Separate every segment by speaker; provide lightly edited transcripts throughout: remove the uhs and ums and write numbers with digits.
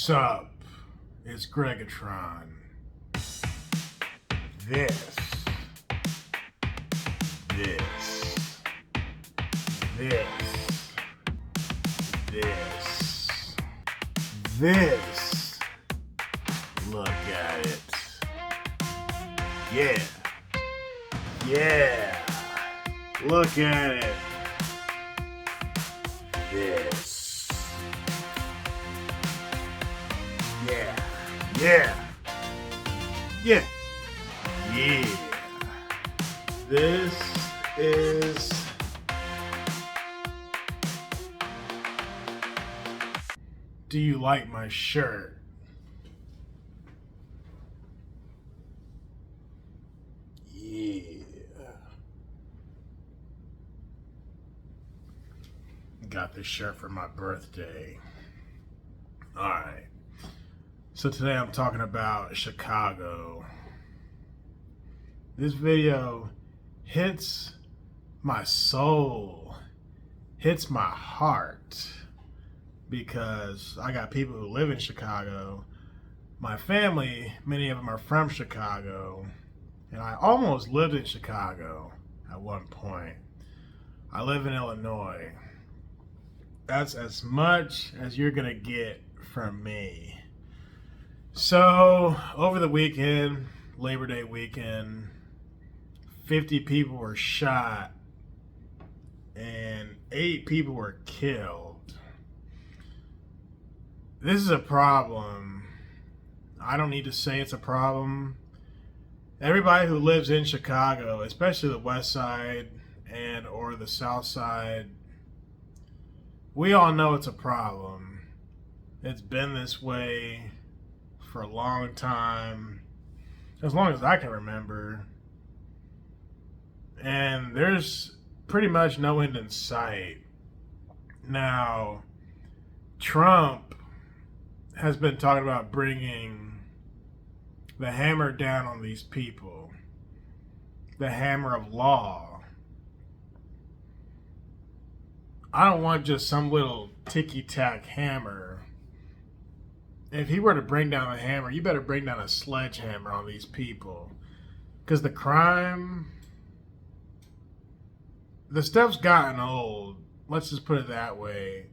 Speaker 1: Sup? It's Gregatron. This, this, this, this, this. Look at it. Yeah. Yeah. Look at it. This. Yeah. Yeah. Yeah. Yeah. This is Do you like my shirt? Yeah. Got this shirt for my birthday. Alright. So today I'm talking about Chicago. This video hits my soul, hits my heart, because I got people who live in Chicago. My family, many of them are from Chicago, and I almost lived in Chicago at one point. I live in Illinois. That's as much as you're gonna get from me. So, over the weekend, Labor Day weekend, 50 people were shot and 8 people were killed. This is a problem. I don't need to say it's a problem. Everybody who lives in Chicago, especially the West Side and or the South Side, we all know it's a problem. It's been this way for a long time, as long as I can remember. And there's pretty much no end in sight. Now, Trump has been talking about bringing the hammer down on these people, the hammer of law. I don't want just some little ticky-tack hammer. If he were to bring down a hammer, you better bring down a sledgehammer on these people. Because the crime, the stuff's gotten old. Let's just put it that way.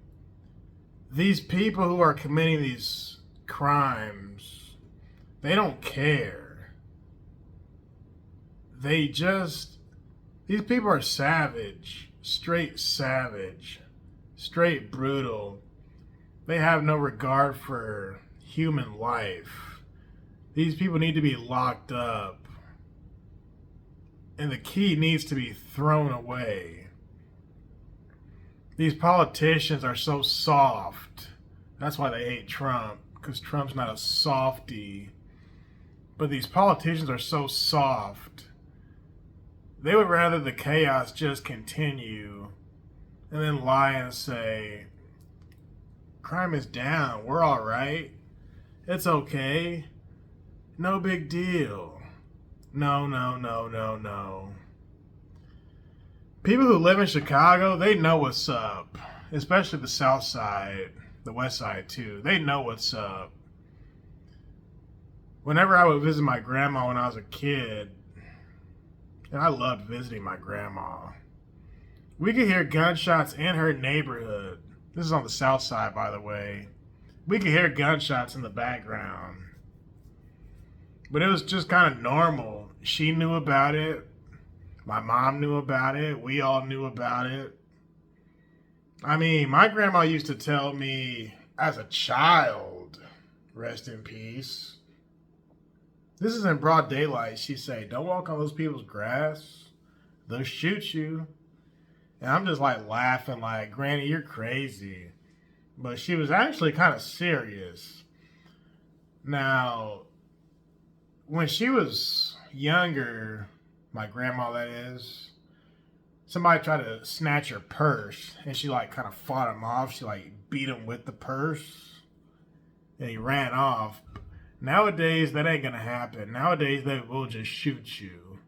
Speaker 1: These people who are committing these crimes, they don't care. These people are savage, straight brutal. They have no regard for human life. These people need to be locked up. And the key needs to be thrown away. These politicians are so soft. That's why they hate Trump, because Trump's not a softie. But these politicians are so soft. They would rather the chaos just continue and then lie and say, crime is down, we're all right, it's okay, no big deal. No. People who live in Chicago, they know what's up, especially the South Side, the West Side too. They know what's up. Whenever I would visit my grandma when I was a kid, and I loved visiting my grandma, we could hear gunshots in her neighborhood. This is on the South Side, by the way. We could hear gunshots in the background. But it was just kind of normal. She knew about it. My mom knew about it. We all knew about it. I mean, my grandma used to tell me as a child, rest in peace. This is in broad daylight. She'd say, don't walk on those people's grass. They'll shoot you. And I'm just like laughing like, Granny, you're crazy. But she was actually kind of serious. Now, when she was younger, my grandma that is, somebody tried to snatch her purse and she like kind of fought him off. She like beat him with the purse and he ran off. Nowadays, that ain't gonna happen. Nowadays, they will just shoot you.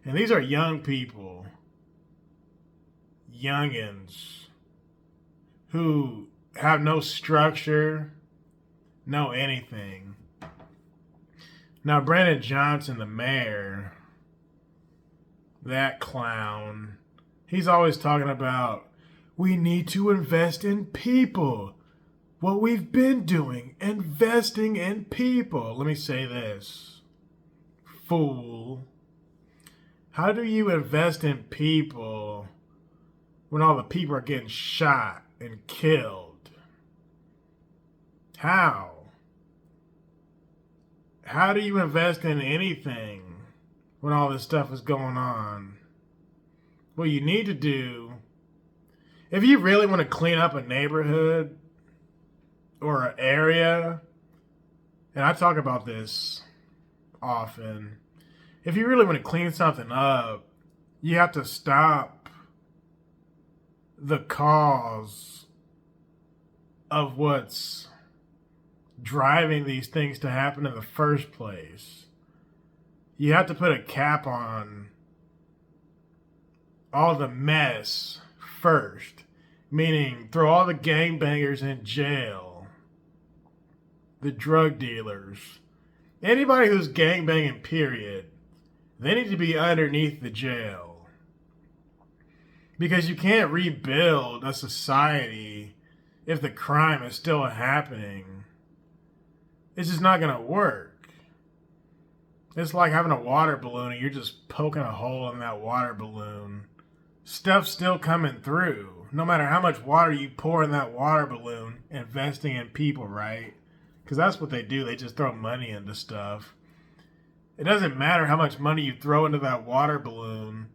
Speaker 1: And these are young people. Youngins who have no structure, know anything. Now, Brandon Johnson, the mayor, that clown, he's always talking about, we need to invest in people. What we've been doing, investing in people. Let me say this, fool. How do you invest in people when all the people are getting shot and killed? How? How do you invest in anything when all this stuff is going on? What you need to do, if you really want to clean up a neighborhood or an area, and I talk about this often, if you really want to clean something up, you have to stop the cause of what's driving these things to happen in the first place. You have to put a cap on all the mess first, meaning throw all the gangbangers in jail, the drug dealers, anybody who's gangbanging, period. They need to be underneath the jail. Because you can't rebuild a society if the crime is still happening. It's just not going to work. It's like having a water balloon and you're just poking a hole in that water balloon. Stuff's still coming through. No matter how much water you pour in that water balloon, investing in people, right? Because that's what they do. They just throw money into stuff. It doesn't matter how much money you throw into that water balloon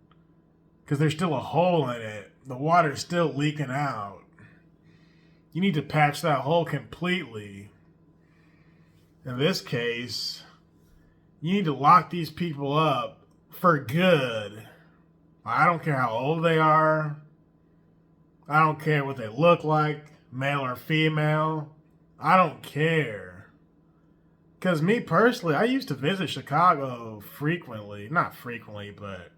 Speaker 1: because there's still a hole in it. The water's still leaking out. You need to patch that hole completely. In this case, you need to lock these people up for good. I don't care how old they are. I don't care what they look like, male or female. I don't care. Because me personally, I used to visit Chicago frequently. Not frequently, but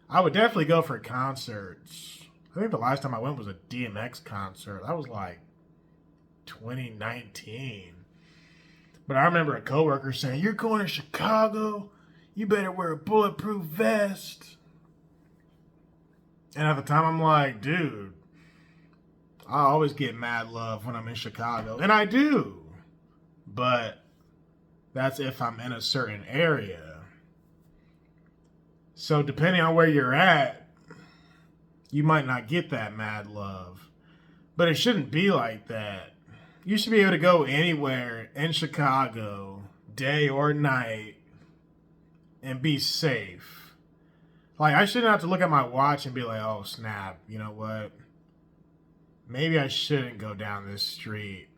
Speaker 1: I would definitely go for concerts. I think the last time I went was a DMX concert. That was like 2019. But I remember a coworker saying, "You're going to Chicago? You better wear a bulletproof vest." And at the time, I'm like, dude, I always get mad love when I'm in Chicago. And I do. But that's if I'm in a certain area. So depending on where you're at, you might not get that mad love. But it shouldn't be like that. You should be able to go anywhere in Chicago, day or night, and be safe. Like, I shouldn't have to look at my watch and be like, oh, snap, you know what? Maybe I shouldn't go down this street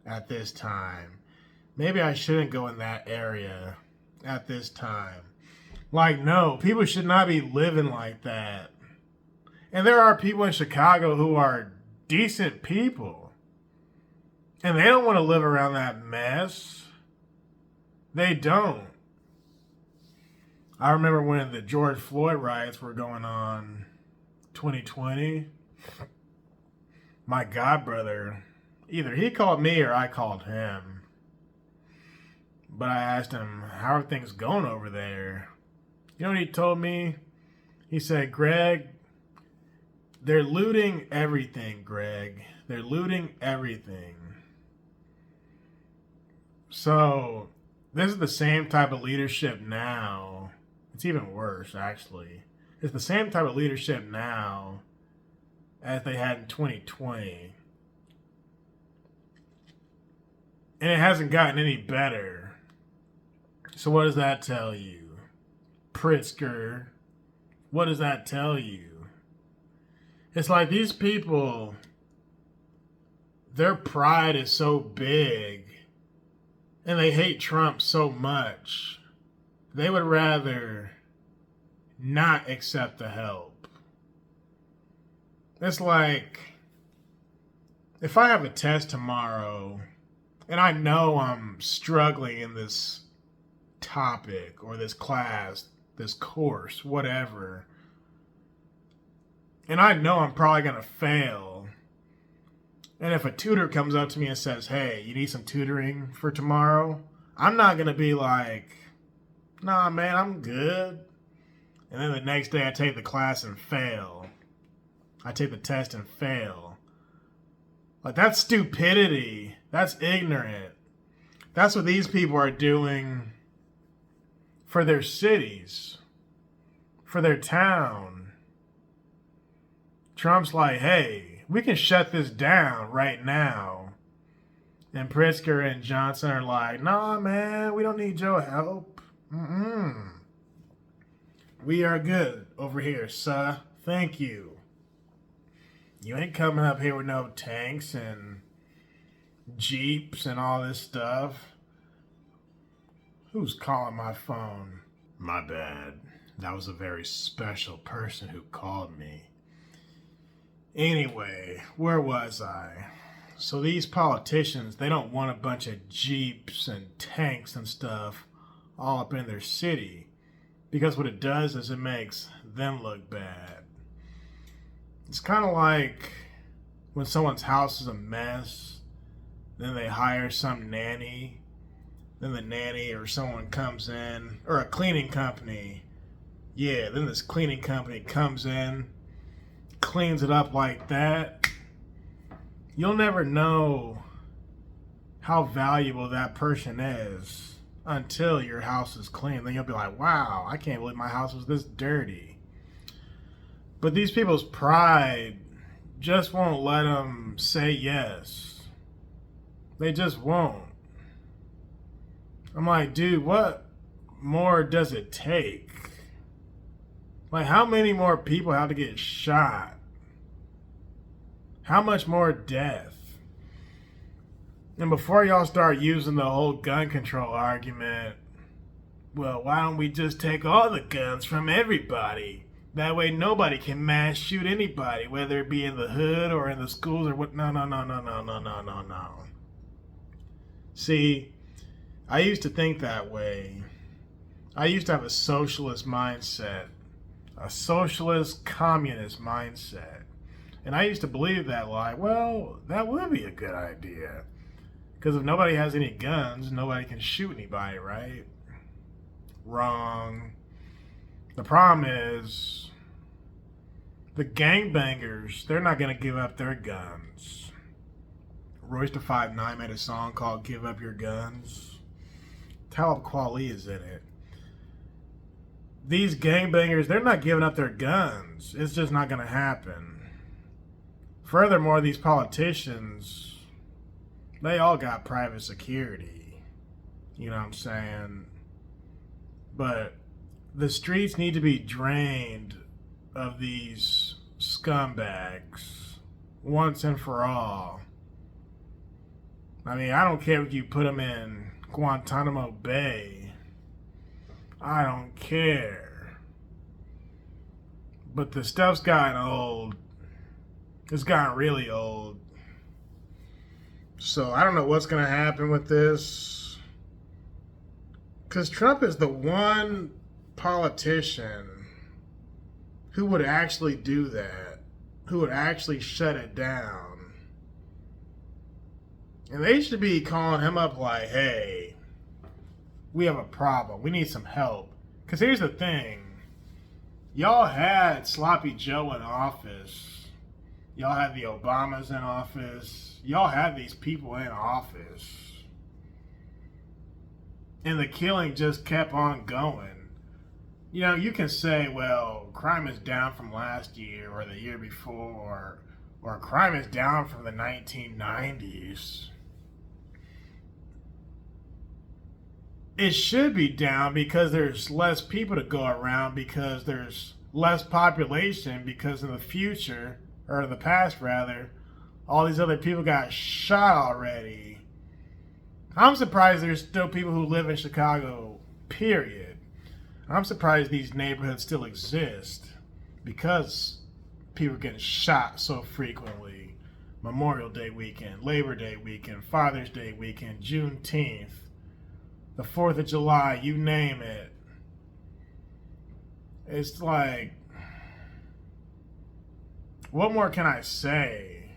Speaker 1: at this time. Maybe I shouldn't go in that area at this time. Like, no, people should not be living like that. And there are people in Chicago who are decent people. And they don't want to live around that mess. They don't. I remember when the George Floyd riots were going on 2020. My godbrother, either he called me or I called him. But I asked him, how are things going over there? You know what he told me? He said, Greg, they're looting everything, Greg. They're looting everything. So, this is the same type of leadership now. It's even worse, actually. It's the same type of leadership now as they had in 2020. And it hasn't gotten any better. So what does that tell you? Pritzker, what does that tell you? It's like these people, their pride is so big and they hate Trump so much, they would rather not accept the help. It's like, if I have a test tomorrow and I know I'm struggling in this topic or this class, this course, whatever, and I know I'm probably going to fail, And if a tutor comes up to me and says, hey, you need some tutoring for tomorrow, I'm not going to be like, nah, man, I'm good. And then the next day I take the class and fail. I take the test and fail. Like, that's stupidity. That's ignorant. That's what these people are doing for their cities, for their town. Trump's like, hey, we can shut this down right now. And Pritzker and Johnson are like, nah, man, we don't need your help. We are good over here, sir. Thank you. You ain't coming up here with no tanks and jeeps and all this stuff. Who's calling my phone? My bad. That was a very special person who called me. Anyway, where was I? So these politicians, they don't want a bunch of jeeps and tanks and stuff all up in their city. Because what it does is it makes them look bad. It's kind of like when someone's house is a mess, then they hire some nanny, then the nanny or someone comes in, or a cleaning company. Yeah, then this cleaning company comes in, cleans it up like that. You'll never know how valuable that person is until your house is clean. Then you'll be like, wow, I can't believe my house was this dirty. But these people's pride just won't let them say yes. They just won't. I'm like, dude, what more does it take? Like, how many more people have to get shot? How much more death? And before y'all start using the whole gun control argument, well, why don't we just take all the guns from everybody? That way nobody can mass shoot anybody, whether it be in the hood or in the schools or what. No. See, I used to think that way. I used to have a socialist mindset, a socialist communist mindset. And I used to believe that, like, well, that would be a good idea. Because if nobody has any guns, nobody can shoot anybody, right? Wrong. The problem is, the gangbangers, they're not going to give up their guns. Royce da 5'9" made a song called Give Up Your Guns. Talib Kweli is in it. These gangbangers, they're not giving up their guns. It's just not going to happen. Furthermore, these politicians, they all got private security. You know what I'm saying? But the streets need to be drained of these scumbags once and for all. I mean, I don't care if you put them in Guantanamo Bay. I don't care. But the stuff's gotten old. It's gotten really old. So I don't know what's going to happen with this. Because Trump is the one politician who would actually do that. Who would actually shut it down. And they should be calling him up like, hey, we have a problem. We need some help. Because here's the thing. Y'all had Sloppy Joe in office. Y'all had the Obamas in office. Y'all had these people in office. And the killing just kept on going. You know, you can say, well, crime is down from last year or the year before, or crime is down from the 1990s. It should be down because there's less people to go around, because there's less population, because in the future, or in the past rather, all these other people got shot already. I'm surprised there's still people who live in Chicago, period. I'm surprised these neighborhoods still exist because people are getting shot so frequently. Memorial Day weekend, Labor Day weekend, Father's Day weekend, Juneteenth, the 4th of July, you name it. It's like, what more can I say?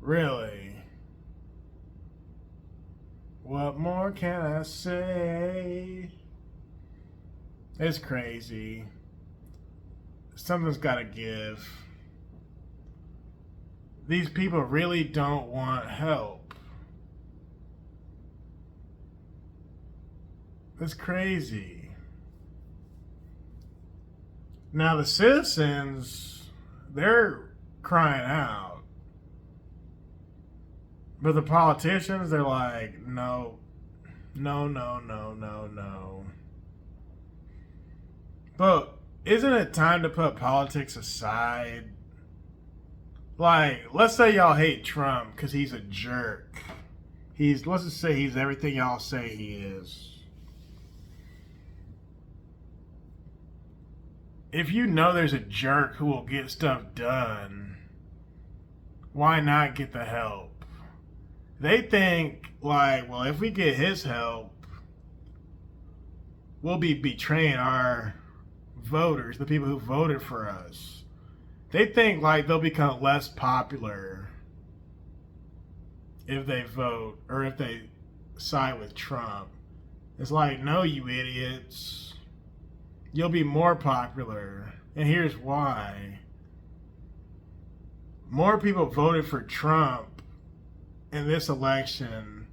Speaker 1: Really. What more can I say? It's crazy. Something's got to give. These people really don't want help. It's crazy. Now the citizens, they're crying out. But the politicians, they're like, no, no, no, no, no, no. But isn't it time to put politics aside? Like, let's say y'all hate Trump because he's a jerk. Let's just say he's everything y'all say he is. If you know there's a jerk who will get stuff done, why not get the help? They think, like, well, if we get his help, we'll be betraying our voters, the people who voted for us. They think, like, they'll become less popular if they vote or if they side with Trump. It's like, no, you idiots. You'll be more popular. And here's why. More people voted for Trump in this election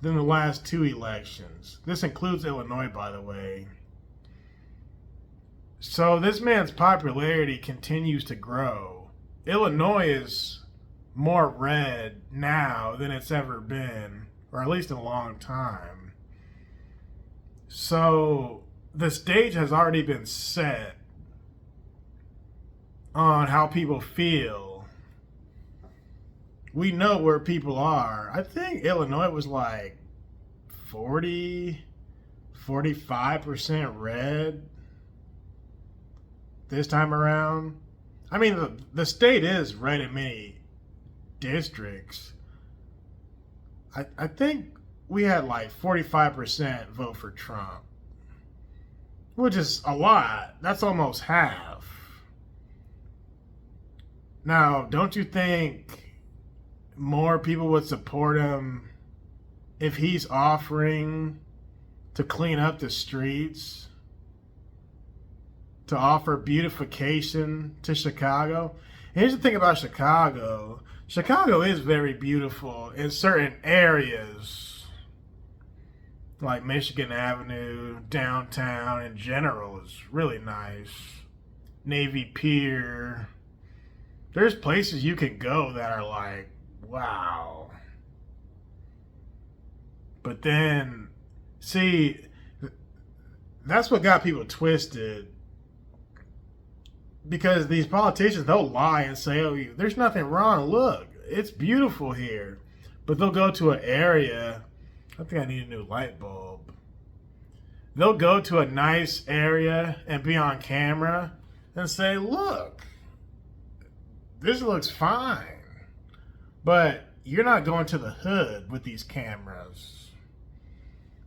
Speaker 1: than the last two elections. This includes Illinois, by the way. So this man's popularity continues to grow. Illinois is more red now than it's ever been, or at least in a long time. So the stage has already been set on how people feel. We know where people are. I think Illinois was like 45% red this time around. I mean, the state is red in many districts. I think we had like 45% vote for Trump, which is a lot. That's almost half. Now, don't you think more people would support him if he's offering to clean up the streets, to offer beautification to Chicago? And here's the thing about Chicago. Chicago is very beautiful in certain areas, like Michigan Avenue, downtown in general is really nice. Navy Pier. There's places you can go that are like, wow. But then, see, that's what got people twisted. Because these politicians, they'll lie and say, oh, there's nothing wrong. Look, it's beautiful here. But they'll go to an area. I think I need a new light bulb. They'll go to a nice area and be on camera and say, look, this looks fine. But you're not going to the hood with these cameras.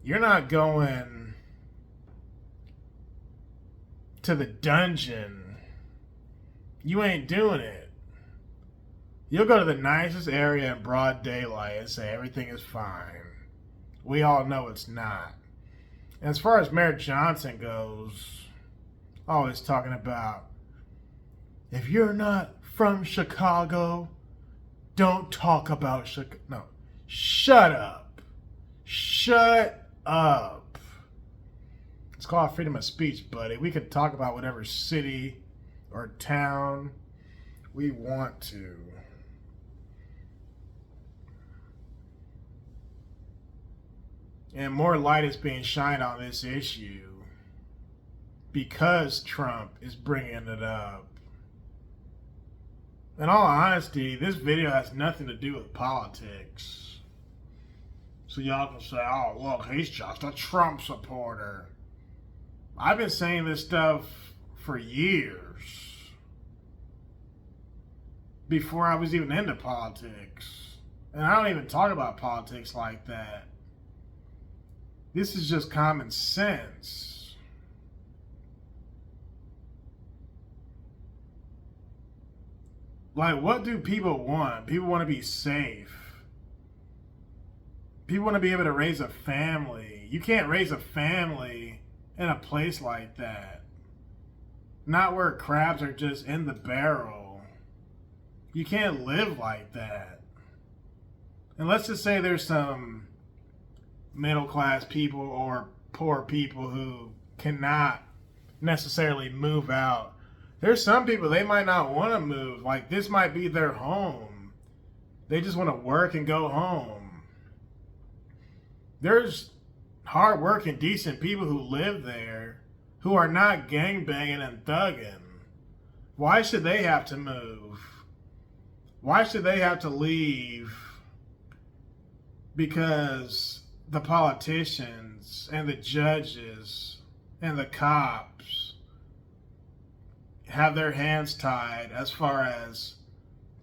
Speaker 1: You're not going to the dungeon. You ain't doing it. You'll go to the nicest area in broad daylight and say everything is fine. We all know it's not. And as far as Mayor Johnson goes, always talking about, if you're not from Chicago, don't talk about Chicago. No, shut up. Shut up. It's called freedom of speech, buddy. We can talk about whatever city or town we want to. And more light is being shined on this issue because Trump is bringing it up. In all honesty, this video has nothing to do with politics. So y'all can say, oh, look, he's just a Trump supporter. I've been saying this stuff for years. Before I was even into politics. And I don't even talk about politics like that. This is just common sense. Like, what do people want? People want to be safe. People want to be able to raise a family. You can't raise a family in a place like that. Not where crabs are just in the barrel. You can't live like that. And let's just say there's some middle class people or poor people who cannot necessarily move out. There's some people, they might not want to move. Like, this might be their home. They just want to work and go home. There's hard-working, decent people who live there who are not gangbanging and thugging. Why should they have to move? Why should they have to leave? Because the politicians and the judges and the cops have their hands tied as far as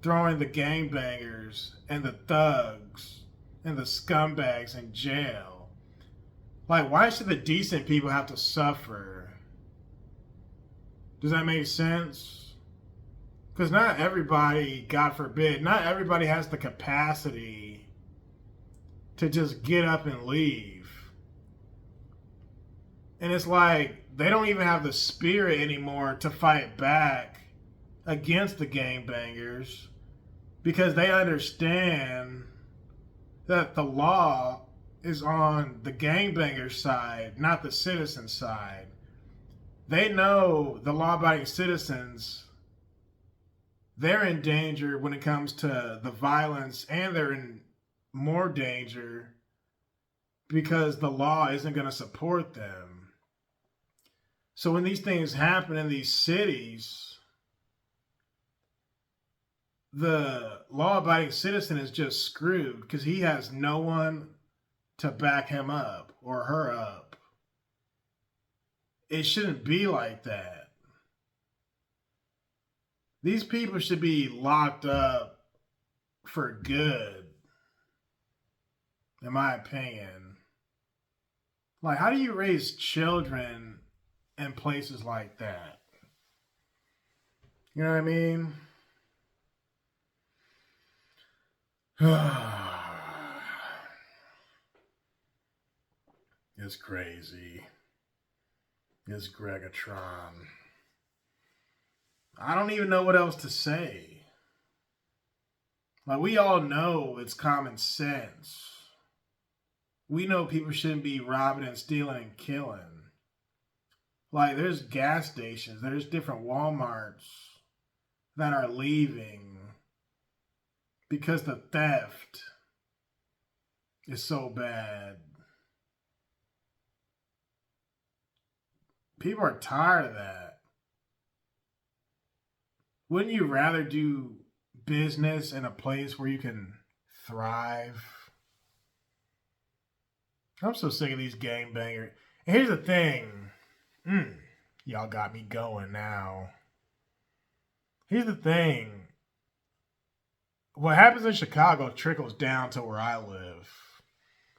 Speaker 1: throwing the gangbangers and the thugs and the scumbags in jail. Like, why should the decent people have to suffer? Does that make sense? Because not everybody, God forbid, not everybody has the capacity to just get up and leave. And it's like, they don't even have the spirit anymore to fight back against the gangbangers because they understand that the law is on the gangbanger side, not the citizen side. They know the law-abiding citizens, they're in danger when it comes to the violence, and they're in more danger because the law isn't going to support them. So when these things happen in these cities, the law-abiding citizen is just screwed because he has no one to back him up or her up. It shouldn't be like that. These people should be locked up for good, in my opinion. Like, how do you raise children in places like that? You know what I mean? It's crazy. It's Gregatron. I don't even know what else to say. Like, we all know it's common sense. We know people shouldn't be robbing and stealing and killing. Like, there's gas stations, there's different Walmarts that are leaving because the theft is so bad. People are tired of that. Wouldn't you rather do business in a place where you can thrive? I'm so sick of these gangbangers. And here's the thing. Y'all got me going now. Here's the thing. What happens in Chicago trickles down to where I live.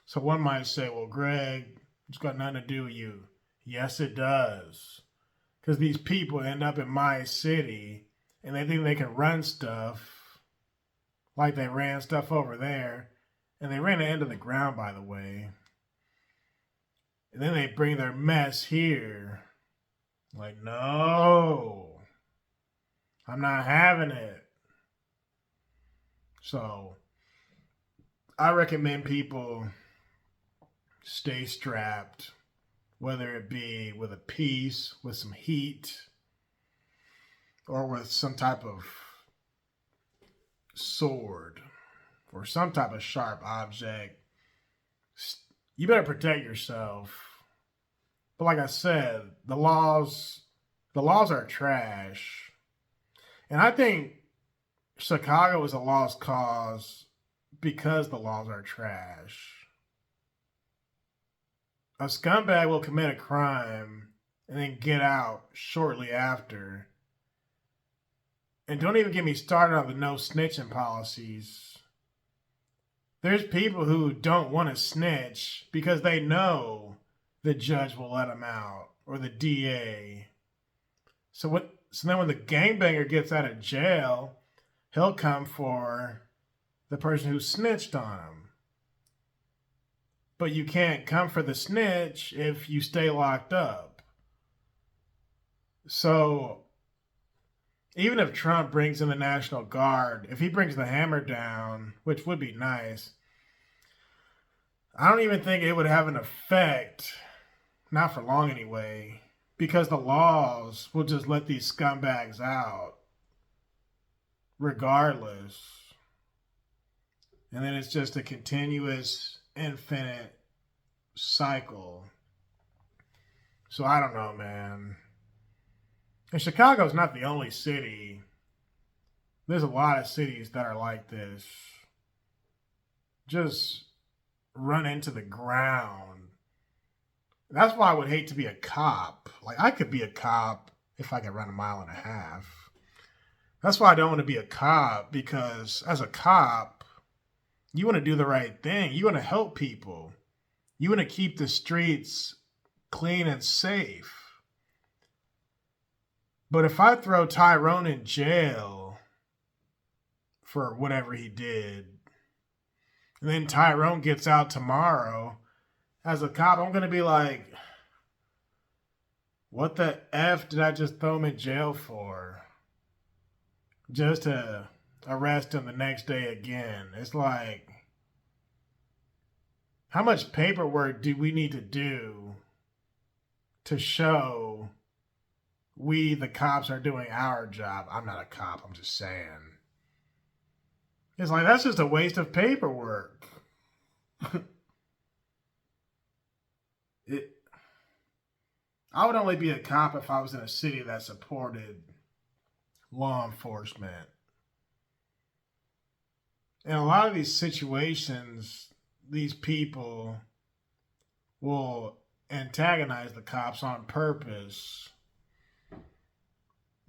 Speaker 1: So one might say, well, Greg, it's got nothing to do with you. Yes, it does. Because these people end up in my city and they think they can run stuff like they ran stuff over there. And they ran it into the ground, by the way. And then they bring their mess here. Like, no, I'm not having it. So I recommend people stay strapped, whether it be with a piece, with some heat, or with some type of sword or some type of sharp object. You better protect yourself. But like I said, the laws are trash. And I think Chicago is a lost cause because the laws are trash. A scumbag will commit a crime and then get out shortly after. And don't even get me started on the no snitching policies. There's people who don't want to snitch because they know the judge will let them out or the DA. So then when the gangbanger gets out of jail, he'll come for the person who snitched on him. But you can't come for the snitch if you stay locked up. So even if Trump brings in the National Guard, if he brings the hammer down, which would be nice, I don't even think it would have an effect, not for long anyway, because the laws will just let these scumbags out regardless. And then it's just a continuous, infinite cycle. So I don't know, man. And Chicago's not the only city. There's a lot of cities that are like this. Just run into the ground. That's why I would hate to be a cop. Like, I could be a cop if I could run a mile and a half. That's why I don't want to be a cop, because as a cop, you want to do the right thing. You want to help people. You want to keep the streets clean and safe. But if I throw Tyrone in jail for whatever he did, and then Tyrone gets out tomorrow, as a cop, I'm going to be like, what the F did I just throw him in jail for? Just to arrest him the next day again. It's like, how much paperwork do we need to do to show we, the cops, are doing our job? I'm not a cop, I'm just saying. It's like, that's just a waste of paperwork. I would only be a cop if I was in a city that supported law enforcement. In a lot of these situations, these people will antagonize the cops on purpose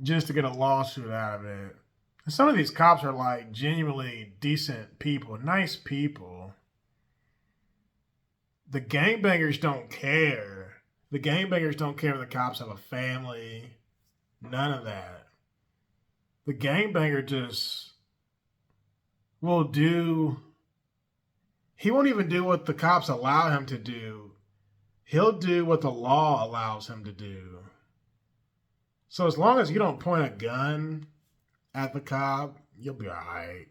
Speaker 1: just to get a lawsuit out of it. And some of these cops are like genuinely decent people, nice people. The gangbangers don't care. The gangbangers don't care if the cops have a family. None of that. The gangbanger just will do... He won't even do what the cops allow him to do. He'll do what the law allows him to do. So as long as you don't point a gun at the cop, you'll be all right.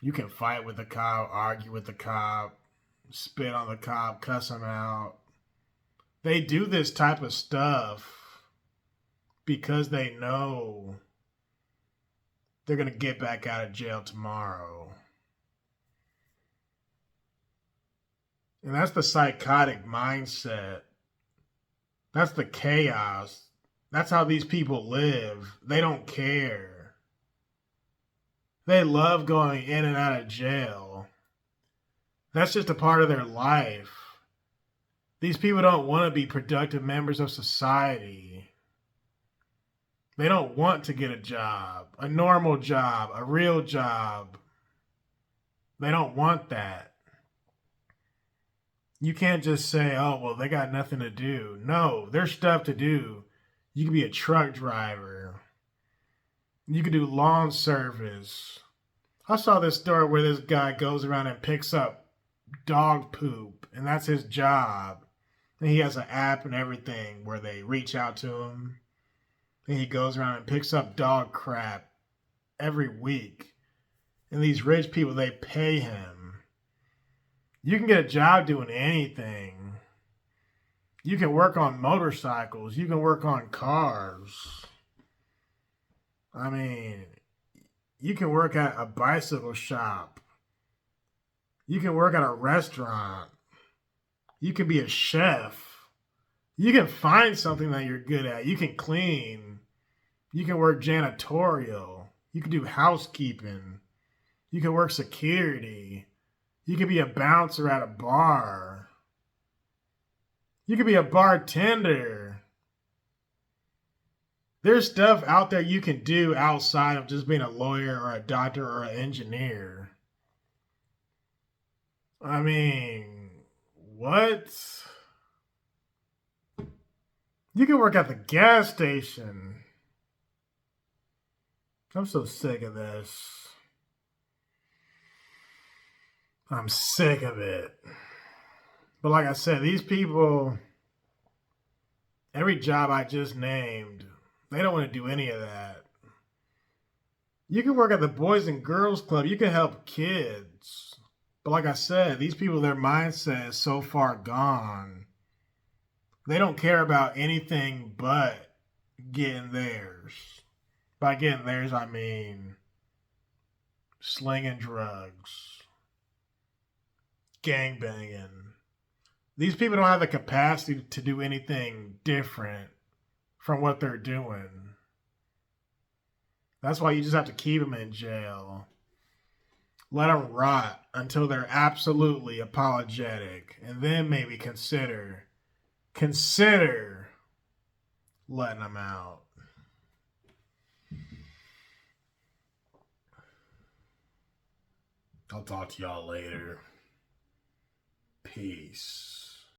Speaker 1: You can fight with the cop, argue with the cop, spit on the cop, cuss him out. They do this type of stuff because they know they're going to get back out of jail tomorrow. And that's the psychotic mindset. That's the chaos. That's how these people live. They don't care. They love going in and out of jail. That's just a part of their life. These people don't want to be productive members of society. They don't want to get a job, a normal job, a real job. They don't want that. You can't just say, oh, well, they got nothing to do. No, there's stuff to do. You can be a truck driver. You can do lawn service. I saw this story where this guy goes around and picks up dog poop, and that's his job. And he has an app and everything where they reach out to him. And he goes around and picks up dog crap every week. And these rich people, they pay him. You can get a job doing anything. You can work on motorcycles. You can work on cars. I mean, you can work at a bicycle shop. You can work at a restaurant. You can be a chef. You can find something that you're good at. You can clean. You can work janitorial. You can do housekeeping. You can work security. You can be a bouncer at a bar. You can be a bartender. There's stuff out there you can do outside of just being a lawyer or a doctor or an engineer. I mean, what? You can work at the gas station. I'm so sick of this. I'm sick of it. But like I said, these people, every job I just named, they don't want to do any of that. You can work at the Boys and Girls Club, you can help kids. But like I said, these people, their mindset is so far gone. They don't care about anything but getting theirs. By getting theirs, I mean slinging drugs, gang banging. These people don't have the capacity to do anything different from what they're doing. That's why you just have to keep them in jail. Let them rot until they're absolutely apologetic, and then maybe consider letting them out. I'll talk to y'all later. Peace.